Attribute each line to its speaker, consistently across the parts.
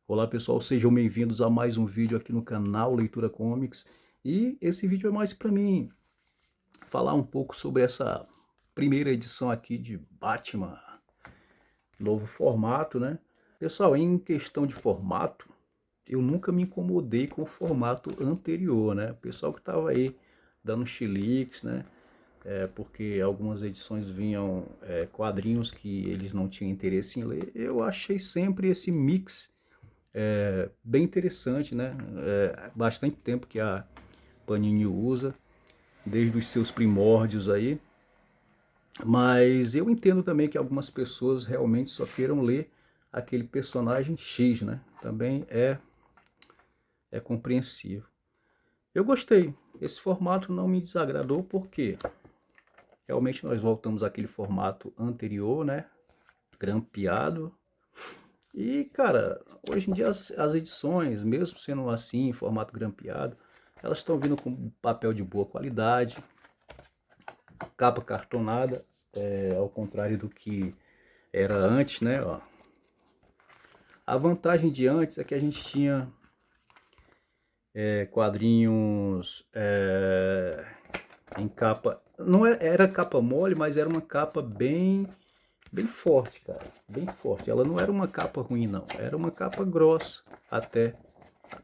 Speaker 1: Olá pessoal, sejam bem-vindos a mais um vídeo aqui no canal Leitura Comics. E esse vídeo é mais para mim falar um pouco sobre essa primeira edição aqui de Batman, novo formato, né? Pessoal, em questão de formato, eu nunca me incomodei com o formato anterior, né? O pessoal que estava aí dando chiliques, né? Porque algumas edições vinham quadrinhos que eles não tinham interesse em ler. Eu achei sempre esse mix bem interessante, né? Bastante tempo que a Panini usa, desde os seus primórdios aí. Mas eu entendo também que algumas pessoas realmente só queiram ler aquele personagem X, né? Também é compreensível. Eu gostei. Esse formato não me desagradou porque realmente nós voltamos àquele formato anterior, né? Grampeado. E, cara, hoje em dia as edições, mesmo sendo assim, em formato grampeado, elas estão vindo com papel de boa qualidade, capa cartonada, ao contrário do que era antes, né? Ó. A vantagem de antes é que a gente tinha quadrinhos em capa, não era capa mole, mas era uma capa bem forte, cara, bem forte. Ela não era uma capa ruim, não, era uma capa grossa, até.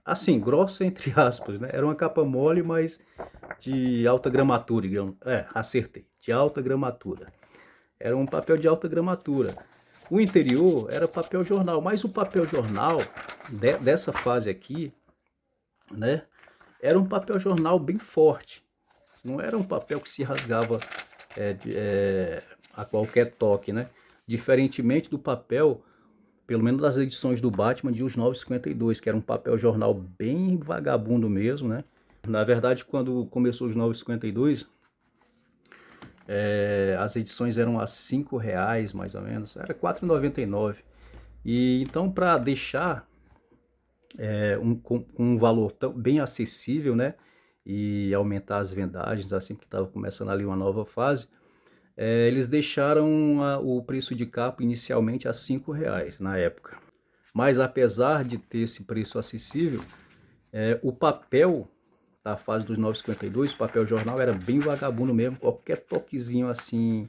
Speaker 1: Assim, grossa entre aspas, né? Era uma capa mole, mas de alta gramatura, digamos. Acertei. De alta gramatura. Era um papel de alta gramatura. O interior era papel jornal, mas o papel jornal dessa fase aqui, né? Era um papel jornal bem forte. Não era um papel que se rasgava a qualquer toque, né? Diferentemente do papel, pelo menos das edições do Batman de Os 952, que era um papel jornal bem vagabundo mesmo, né? Na verdade, quando começou os 952, as edições eram a R$ 5 mais ou menos, era R$ 4,99. E então, para deixar com um valor bem acessível, né? E aumentar as vendagens, assim que estava começando ali uma nova fase, eles deixaram o preço de capa inicialmente a R$ 5 na época. Mas apesar de ter esse preço acessível, o papel da fase dos 952, o papel jornal era bem vagabundo mesmo, qualquer toquezinho assim,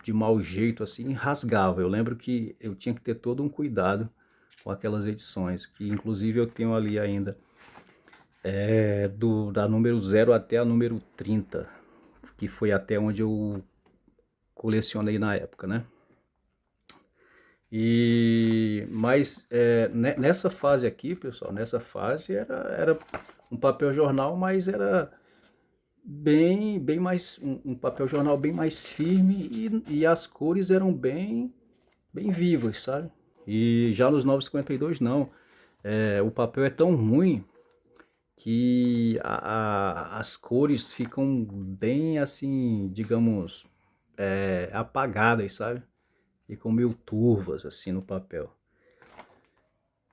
Speaker 1: de mau jeito assim, rasgava. Eu lembro que eu tinha que ter todo um cuidado com aquelas edições, que inclusive eu tenho ali ainda, da número 0 até a número 30, que foi até onde eu colecionei na época, né? Mas nessa fase aqui, pessoal, nessa fase era um papel jornal, mas era bem mais um papel jornal bem mais firme e as cores eram bem vivas, sabe? E já nos 952 não. O papel é tão ruim que as cores ficam bem assim, digamos, apagadas, sabe? Ficam meio turvas assim no papel.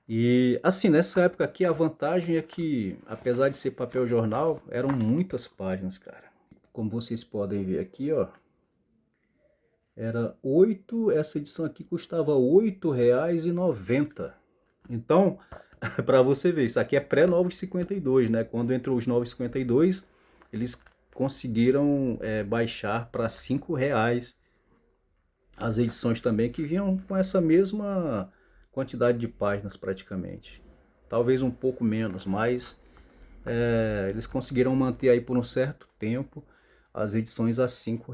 Speaker 1: E assim, nessa época aqui a vantagem é que, apesar de ser papel jornal, eram muitas páginas, cara. Como vocês podem ver aqui, ó, era 8, essa edição aqui custava R$ 8,90. Então, para você ver, isso aqui é pré-Novos 52, né? Quando entrou os Novos 52, eles conseguiram baixar para R$ 5 as edições também, que vinham com essa mesma quantidade de páginas praticamente. Talvez um pouco menos, mas eles conseguiram manter aí por um certo tempo as edições a R$ 5,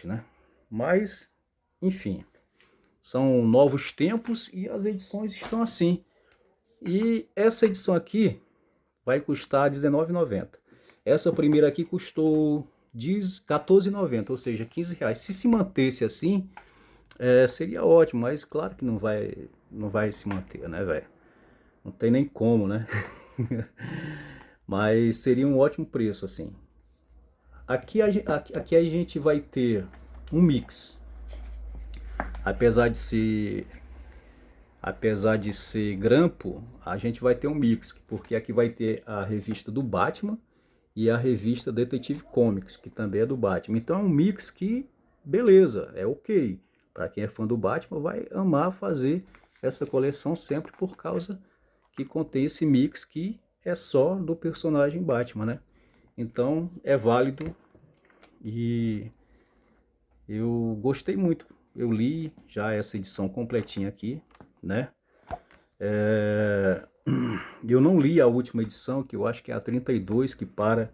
Speaker 1: né? Mas, enfim, são novos tempos e as edições estão assim. E essa edição aqui vai custar R$19,90. Essa primeira aqui custou R$14,90, ou seja, R$ 15. Se mantesse assim, seria ótimo, mas claro que não vai se manter, né, velho? Não tem nem como, né? Mas seria um ótimo preço, assim. Aqui a gente vai ter um mix. Apesar de ser apesar de ser grampo, a gente vai ter um mix, porque aqui vai ter a revista do Batman e a revista Detective Comics, que também é do Batman. Então é um mix que, beleza, é ok. Para quem é fã do Batman, vai amar fazer essa coleção sempre por causa que contém esse mix que é só do personagem Batman, né? Então é válido e eu gostei muito. Eu li já essa edição completinha aqui, né? Eu não li a última edição, que eu acho que é a 32, que para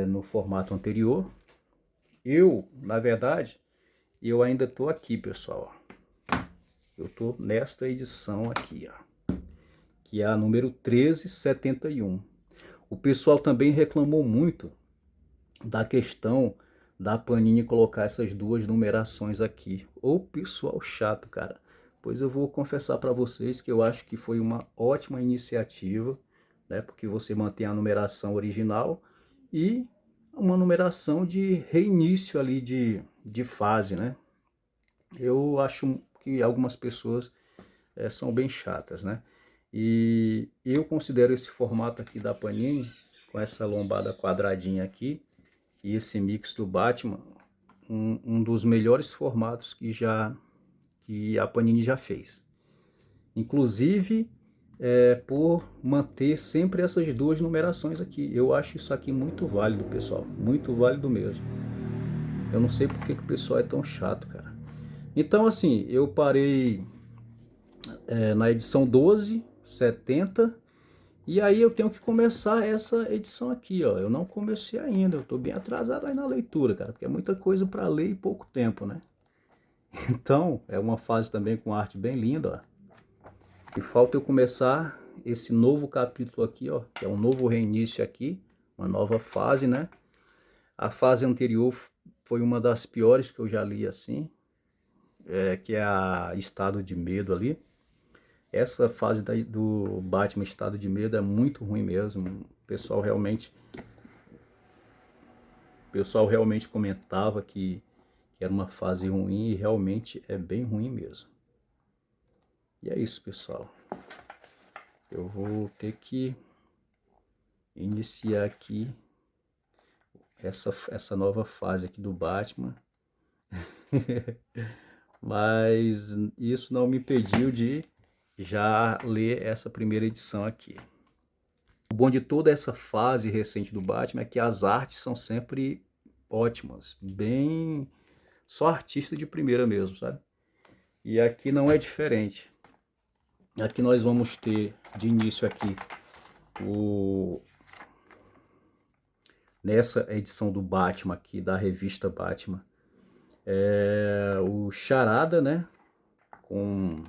Speaker 1: no formato anterior. Na verdade, eu ainda tô aqui, pessoal. Eu tô nesta edição aqui, ó, que é a número 1371. O pessoal também reclamou muito da questão da Panini colocar essas duas numerações aqui. Ô pessoal chato, cara. Pois eu vou confessar para vocês que eu acho que foi uma ótima iniciativa, né? Porque você mantém a numeração original e uma numeração de reinício ali de fase, né? Eu acho que algumas pessoas são bem chatas, né? E eu considero esse formato aqui da Panini, com essa lombada quadradinha aqui, e esse mix do Batman, um dos melhores formatos que a Panini já fez. Inclusive, por manter sempre essas duas numerações aqui. Eu acho isso aqui muito válido, pessoal. Muito válido mesmo. Eu não sei porque que o pessoal é tão chato, cara. Então, assim, eu parei na edição 12, 70. E aí eu tenho que começar essa edição aqui, ó. Eu não comecei ainda, eu tô bem atrasado aí na leitura, cara, porque é muita coisa para ler e pouco tempo, né? Então, é uma fase também com arte bem linda, ó. E falta eu começar esse novo capítulo aqui, ó, que é um novo reinício aqui, uma nova fase, né? A fase anterior foi uma das piores que eu já li assim, que é a Estado de Medo ali. Essa fase do Batman Estado de Medo é muito ruim mesmo. O pessoal realmente comentava que era uma fase ruim e realmente é bem ruim mesmo. E é isso, pessoal. Eu vou ter que iniciar aqui essa nova fase aqui do Batman. Mas isso não me impediu de já ler essa primeira edição aqui. O bom de toda essa fase recente do Batman é que as artes são sempre ótimas, bem só artista de primeira mesmo, sabe? E aqui não é diferente. Aqui nós vamos ter de início aqui nessa edição do Batman aqui da revista Batman, o Charada, né? Com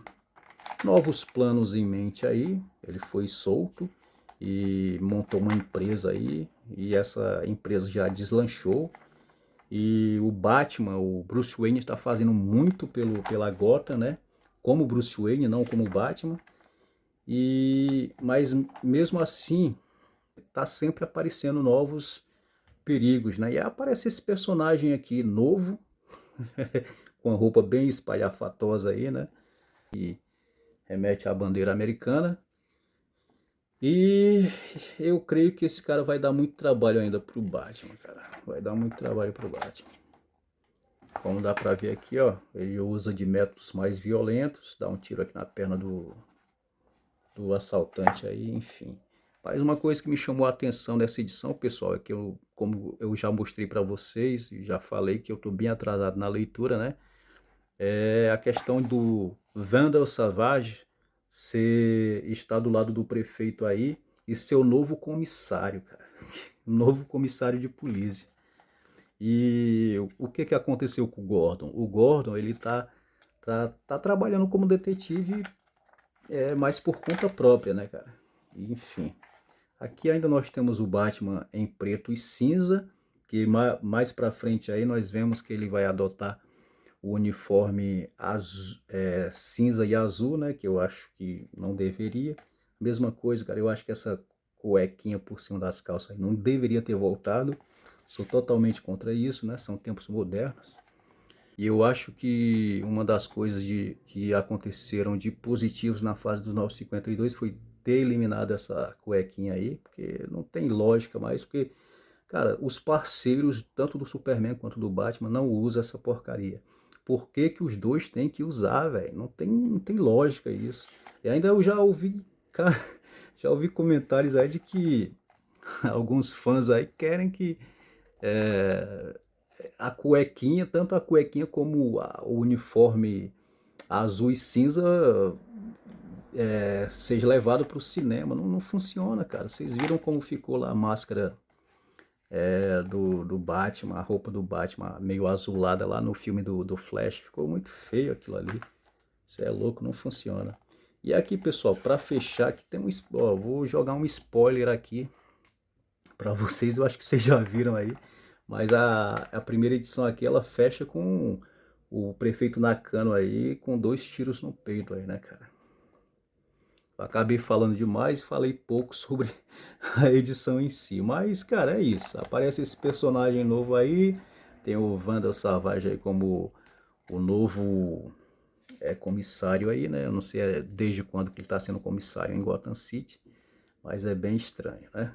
Speaker 1: novos planos em mente aí, ele foi solto e montou uma empresa aí, e essa empresa já deslanchou, e o Batman, o Bruce Wayne está fazendo muito pela Gotham, né? Como Bruce Wayne, não como Batman, mas mesmo assim tá sempre aparecendo novos perigos, né? E aparece esse personagem aqui novo, com a roupa bem espalhafatosa aí, né? E remete à bandeira americana. E eu creio que esse cara vai dar muito trabalho ainda pro Batman, cara. Vai dar muito trabalho pro Batman. Como dá pra ver aqui, ó, ele usa de métodos mais violentos, dá um tiro aqui na perna do assaltante aí, enfim. Mas uma coisa que me chamou a atenção nessa edição, pessoal, é que como eu já mostrei para vocês, e já falei que eu tô bem atrasado na leitura, né? É a questão do Vandal Savage estar do lado do prefeito aí e ser o novo comissário, cara. Novo comissário de polícia. E o que aconteceu com o Gordon? O Gordon, ele tá trabalhando como detetive, mais por conta própria, né, cara? Enfim. Aqui ainda nós temos o Batman em preto e cinza, que mais pra frente aí nós vemos que ele vai adotar o uniforme azul, cinza e azul, né? Que eu acho que não deveria. Mesma coisa, cara, eu acho que essa cuequinha por cima das calças não deveria ter voltado. Sou totalmente contra isso, né? São tempos modernos. E eu acho que uma das coisas que aconteceram de positivos na fase dos 952 foi ter eliminado essa cuequinha aí, porque não tem lógica mais, porque, cara, os parceiros, tanto do Superman quanto do Batman, não usam essa porcaria. Por que que os dois têm que usar, velho? Não tem lógica isso. E ainda eu já ouvi, cara, já ouvi comentários aí de que alguns fãs aí querem que a cuequinha, tanto a cuequinha como o uniforme azul e cinza seja levado para o cinema. Não funciona, cara. Vocês viram como ficou lá a máscara do Batman, a roupa do Batman meio azulada lá no filme do Flash. Ficou muito feio aquilo ali. Você é louco, não funciona. E aqui, pessoal, para fechar, aqui tem ó, vou jogar um spoiler aqui para vocês. Eu acho que vocês já viram aí. Mas a primeira edição aqui, ela fecha com o prefeito Nakano aí com 2 tiros no peito aí, né, cara? Eu acabei falando demais e falei pouco sobre a edição em si. Mas, cara, é isso. Aparece esse personagem novo aí. Tem o Wanda Savage aí como o novo comissário aí, né? Eu não sei desde quando que ele está sendo comissário em Gotham City. Mas é bem estranho, né?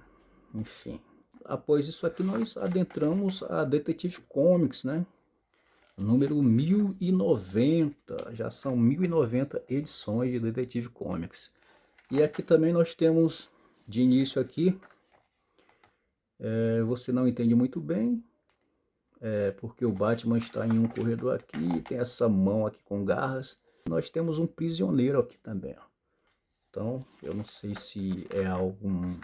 Speaker 1: Enfim. Após isso aqui nós adentramos a Detective Comics, né? Número 1090. Já são 1090 edições de Detective Comics. E aqui também nós temos de início aqui, você não entende muito bem, porque o Batman está em um corredor aqui, tem essa mão aqui com garras. Nós temos um prisioneiro aqui também, ó. Então eu não sei se é algum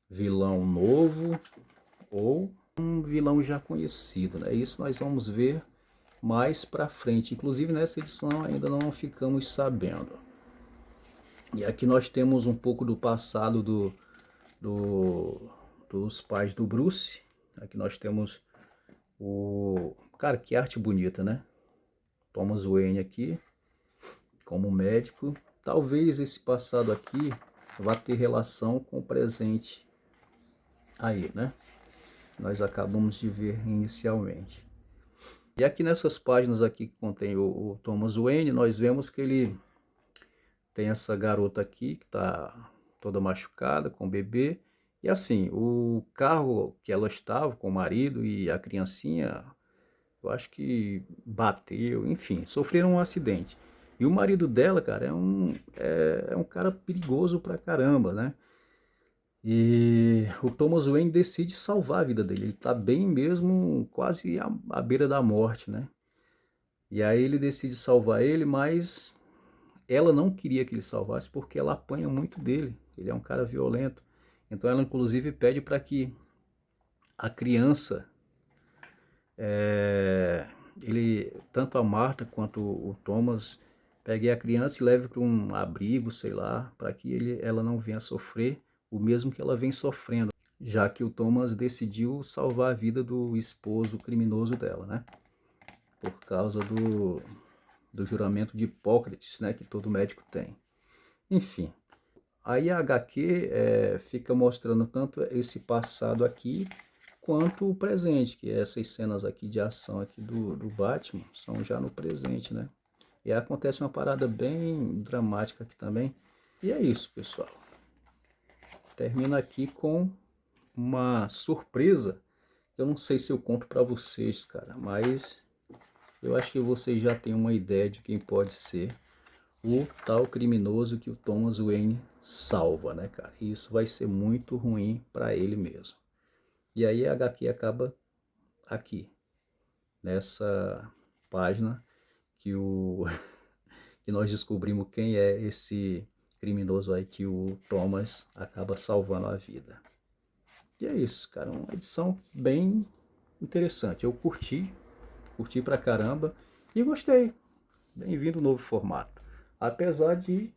Speaker 1: vilão novo ou um vilão já conhecido, né? Isso nós vamos ver mais pra frente. Inclusive nessa edição ainda não ficamos sabendo. E aqui nós temos um pouco do passado dos pais do Bruce. Aqui nós temos o... Cara, que arte bonita, né? Thomas Wayne aqui, como médico. Talvez esse passado aqui vá ter relação com o presente aí, né? Nós acabamos de ver inicialmente. E aqui nessas páginas aqui que contém o Thomas Wayne, nós vemos que ele tem essa garota aqui que está toda machucada com o bebê. E assim, o carro que ela estava com o marido e a criancinha, eu acho que bateu, enfim, sofreram um acidente. E o marido dela, cara, é um cara perigoso pra caramba, né? E o Thomas Wayne decide salvar a vida dele. Ele tá bem mesmo, quase à beira da morte, né? E aí ele decide salvar ele, mas ela não queria que ele salvasse porque ela apanha muito dele. Ele é um cara violento. Então ela inclusive pede para que a criança, ele, tanto a Marta quanto o Thomas, pegue a criança e leve para um abrigo, sei lá, para que ela não venha sofrer o mesmo que ela vem sofrendo, já que o Thomas decidiu salvar a vida do esposo criminoso dela, né? Por causa do juramento de Hipócrates, né, que todo médico tem. Enfim, aí a HQ fica mostrando tanto esse passado aqui, quanto o presente, que essas cenas aqui de ação aqui do Batman são já no presente, né? E acontece uma parada bem dramática aqui também. E é isso, pessoal. Termina aqui com uma surpresa. Eu não sei se eu conto para vocês, cara, mas eu acho que vocês já têm uma ideia de quem pode ser o tal criminoso que o Thomas Wayne salva, né, cara? E isso vai ser muito ruim para ele mesmo. E aí a HQ acaba aqui, nessa página que que nós descobrimos quem é esse criminoso aí que o Thomas acaba salvando a vida. E é isso, cara, uma edição bem interessante. Eu curti pra caramba e gostei. Bem-vindo ao novo formato. Apesar de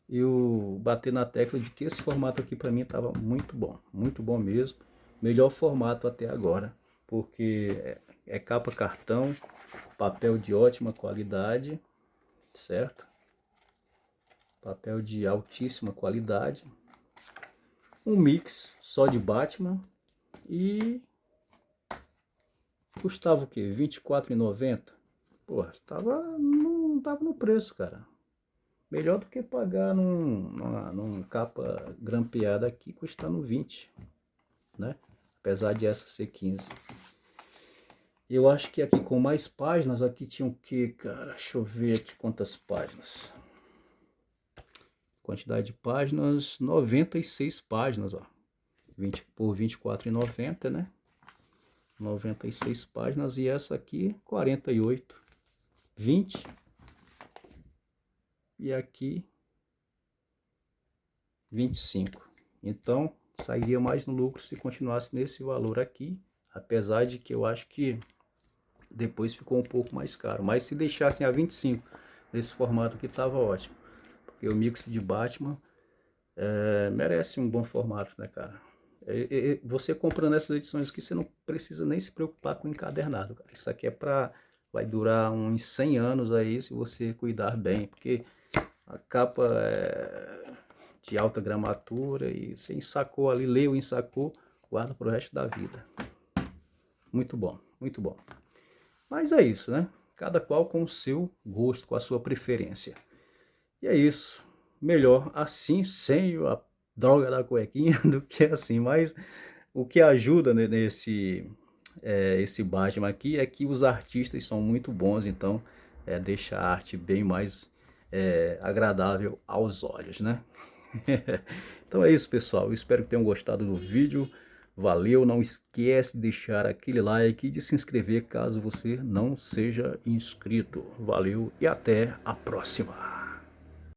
Speaker 1: eu bater na tecla de que esse formato aqui para mim estava muito bom mesmo. Melhor formato até agora, porque é capa cartão, papel de ótima qualidade, certo? Papel de altíssima qualidade. Um mix só de Batman e custava o que? R$ 24,90? Pô, não tava no preço, cara. Melhor do que pagar num capa grampeada aqui custando 20, né? Apesar de essa ser 15. Eu acho que aqui com mais páginas, aqui tinha o que, cara? Deixa eu ver aqui quantas páginas. Quantidade de páginas, 96 páginas, ó. 20 por R$ 24,90, né? 96 páginas e essa aqui 48, 20 e aqui 25. Então sairia mais no lucro se continuasse nesse valor aqui, apesar de que eu acho que depois ficou um pouco mais caro, mas se deixassem a 25 nesse formato aqui tava ótimo, porque o mix de Batman merece um bom formato, né, cara? Você comprando essas edições aqui, você não precisa nem se preocupar com encadernado, cara. Isso aqui vai durar uns 100 anos aí, se você cuidar bem, porque a capa é de alta gramatura e você ensacou ali, leu, ensacou, guarda pro resto da vida. Muito bom, muito bom. Mas é isso, né? Cada qual com o seu gosto, com a sua preferência. E é isso. Melhor assim, sem a droga da cuequinha, do que assim. Mas o que ajuda esse Batman aqui é que os artistas são muito bons, então deixa a arte bem mais agradável aos olhos, né? Então é isso, pessoal. Eu espero que tenham gostado do vídeo. Valeu, não esquece de deixar aquele like e de se inscrever caso você não seja inscrito. Valeu e até a próxima.